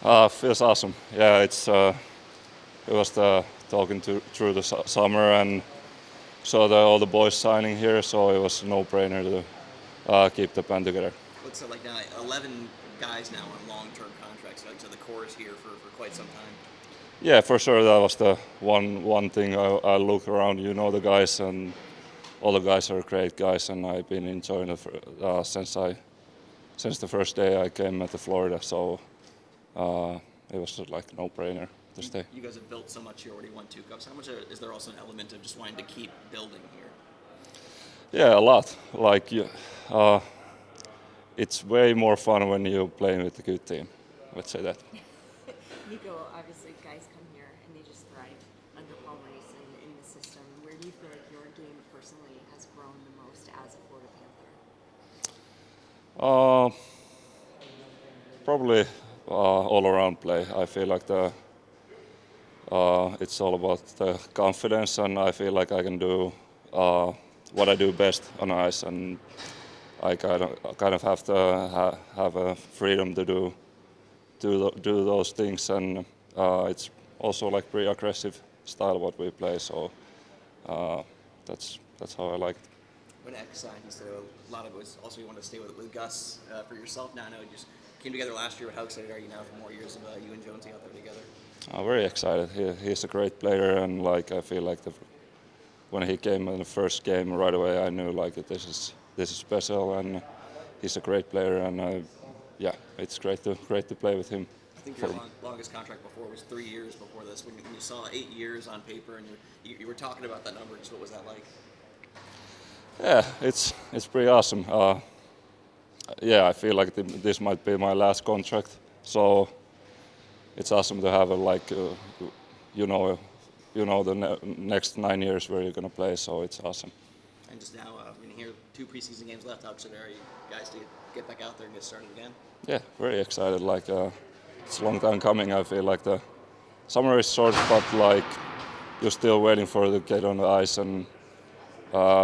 Feels awesome. Yeah, it was the talking through the summer and saw all the boys signing here, so it was a no-brainer to keep the band together. Looks like now 11 guys now on long-term contracts, so the core is here for quite some time. Yeah, for sure that was the one thing I look around. You know the guys, and all the guys are great guys, and I've been enjoying it since the first day I came to Florida. So it was like a no-brainer to stay. You guys have built so much. You already won 2 cups. How much is there also an element of just wanting to keep building here? Yeah, a lot. It's way more fun when you're playing with a good team. Let's say that. Niko, obviously guys come here and they just thrive under Maurice and in the system. Where do you feel like your game personally has grown the most as a Florida Panther? Probably all-around play. I feel like it's all about the confidence, and I feel like I can do what I do best on ice, and I kind of have to have a freedom to do those things, and it's also like pretty aggressive style what we play. So that's how I like it. When X signed, you said a lot of it was also you wanted to stay with Gus for yourself. Now I know you just came together last year, but how excited are you now for more years of you and Jonesy out there together? I'm very excited. He's a great player, and like I feel like when he came in the first game right away, I knew like this is special, and he's a great player, and yeah, it's great to play with him. I think your longest contract before was 3 years before this. When you saw 8 years on paper, and you were talking about that number, just what was that like? Yeah, it's pretty awesome. Yeah, I feel like this might be my last contract, so it's awesome to have the next 9 years where you're gonna play. So it's awesome. And just now, here 2 preseason games left. How excited are you guys to get back out there and get started again? Yeah, very excited. It's a long time coming. I feel like the summer is short, but like you're still waiting for to get on the ice and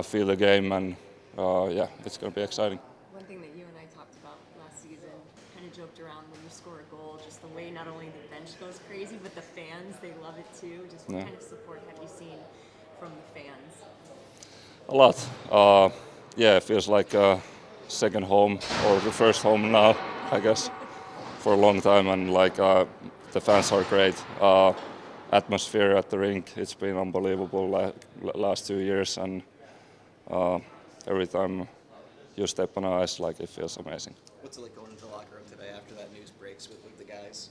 feel the game, and yeah, it's gonna be exciting. One thing that you and I talked about last season, kind of joked around when you score a goal, just the way not only the bench goes crazy, but the fans, they love it too. Just what kind of support have you seen from the fans? A lot. Yeah, it feels like second home or the first home now, I guess, for a long time, and like the fans are great. Atmosphere at the rink, it's been unbelievable last 2 years, and every time you step on ice, like it feels amazing. What's it like going into the locker room today after that news breaks with the guys?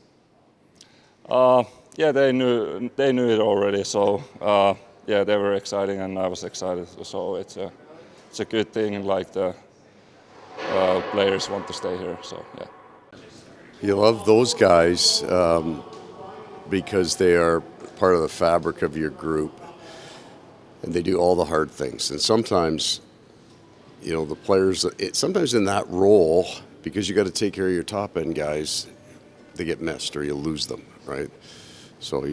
Yeah, they knew it already, so yeah, they were exciting, and I was excited. So it's a good thing. Like the players want to stay here, so yeah. You love those guys because they are part of the fabric of your group, and they do all the hard things. And sometimes, the players, sometimes in that role, because you got to take care of your top end guys, they get missed or you lose them, right? So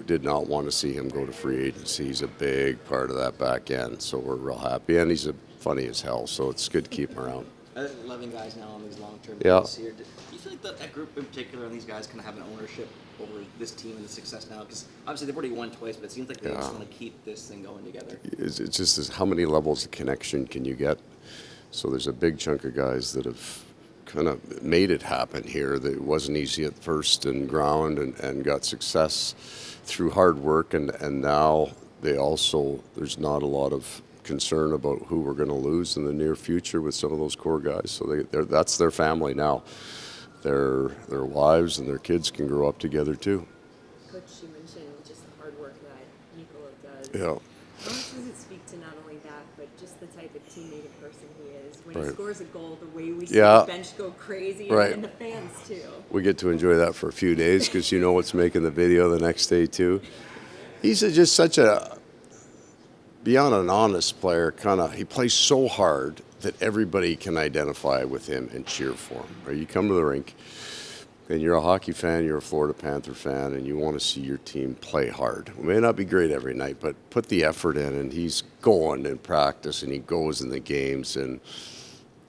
did not want to see him go to free agency. He's a big part of that back end, so we're real happy. And he's funny as hell, so it's good to keep him around. 11 guys now on these long-term Yeah. deals here. Do you feel like that group in particular and these guys kind of have an ownership over this team and the success now? Because obviously they've already won twice, but it seems like they just want to keep this thing going together. It's just how many levels of connection can you get? So there's a big chunk of guys that have kind of made it happen here. That it wasn't easy at first and ground and got success through hard work, and now there's not a lot of concern about who we're going to lose in the near future with some of those core guys. So that's their family now. Their wives and their kids can grow up together too. Coach, you mentioned just the hard work that Mikkola does. Yeah. How much does it speak to not only that, but just the type of teammate and person he is? When he Right. scores a goal, the way we see Yeah. the bench go crazy, Right. and the fans too. We get to enjoy that for a few days because what's making the video the next day too. He's just such a beyond an honest player. He plays so hard that everybody can identify with him and cheer for him. Or you come to the rink and you're a hockey fan, you're a Florida Panther fan, and you want to see your team play hard. It may not be great every night, but put the effort in, and he's going in practice, and he goes in the games, and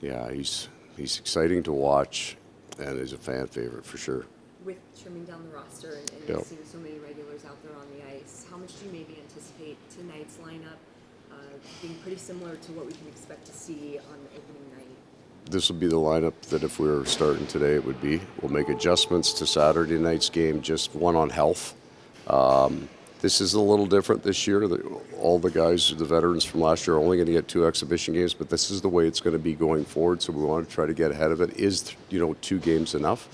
yeah, he's exciting to watch, and is a fan favorite for sure. with trimming down the roster and Yep. seeing so many regulars out there on the ice, how much do you maybe anticipate tonight's lineup being pretty similar to what we can expect to see on the opening night? This will be the lineup that if we were starting today, it would be. We'll make adjustments to Saturday night's game, just one on health. This is a little different this year. All the guys, the veterans from last year, are only going to get 2 exhibition games, but this is the way it's going to be going forward. So we want to try to get ahead of it. Is 2 games enough?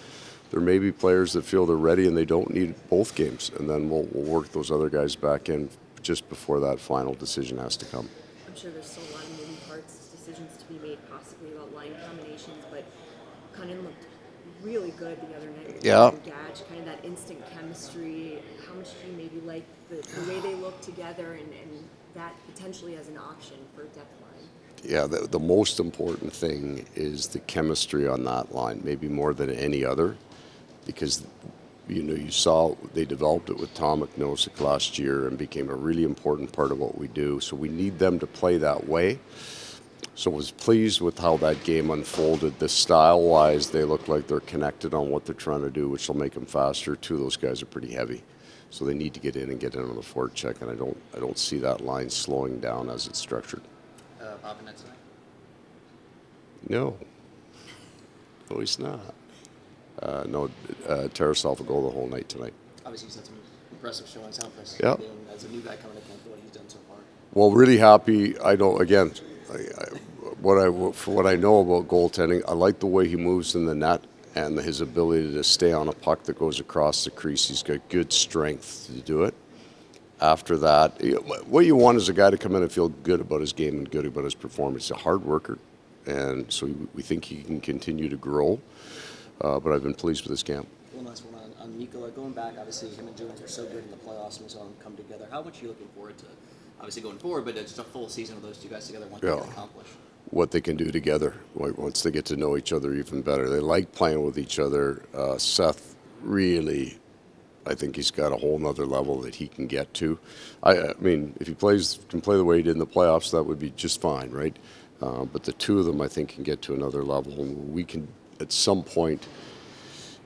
There may be players that feel they're ready and they don't need both games, and then we'll work those other guys back in just before that final decision has to come. I'm sure there's still a lot of moving parts, decisions to be made, possibly about line combinations, but Cunningham looked really good the other night. Yeah. Gatch, kind of that instant chemistry. How much do you maybe like the way they look together and that potentially as an option for depth line? Yeah, the most important thing is the chemistry on that line, maybe more than any other, because you saw they developed it with Tom McNosick last year and became a really important part of what we do. So we need them to play that way. So I was pleased with how that game unfolded. The style-wise, they look like they're connected on what they're trying to do, which will make them faster. 2 of those guys are pretty heavy, so they need to get in on the forecheck, and I don't see that line slowing down as it's structured. Bob and tonight? No, he's not. No, Tarasov will go the whole night tonight. Obviously, he's had some impressive showings. How impressive Yeah. as a new guy coming to camp, what he's done so far? Well, really happy. I don't. Again, for what I know about goaltending, I like the way he moves in the net and his ability to stay on a puck that goes across the crease. He's got good strength to do it. After that, what you want is a guy to come in and feel good about his game and good about his performance. He's a hard worker, and so we think he can continue to grow. But I've been pleased with his camp. One last one on Mikkola. Going back, obviously, him and Jones were so good in the playoffs, and we saw them come together. How much are you looking forward to, obviously, going forward, but just a full season of those 2 guys together, what they can accomplish? What they can do together once they get to know each other even better. They like playing with each other. Seth really, I think he's got a whole nother level that he can get to. I mean, if he can play the way he did in the playoffs, that would be just fine, right? But the 2 of them, I think, can get to another level. And we can, at some point,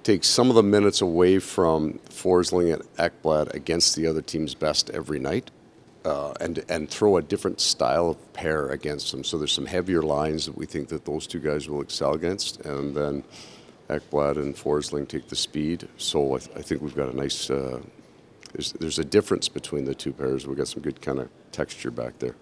take some of the minutes away from Forsling and Ekblad against the other team's best every night, and throw a different style of pair against them. So there's some heavier lines that we think that those 2 guys will excel against, and then Ekblad and Forsling take the speed. So I think we've got a nice. There's a difference between the 2 pairs. We've got some good kind of texture back there.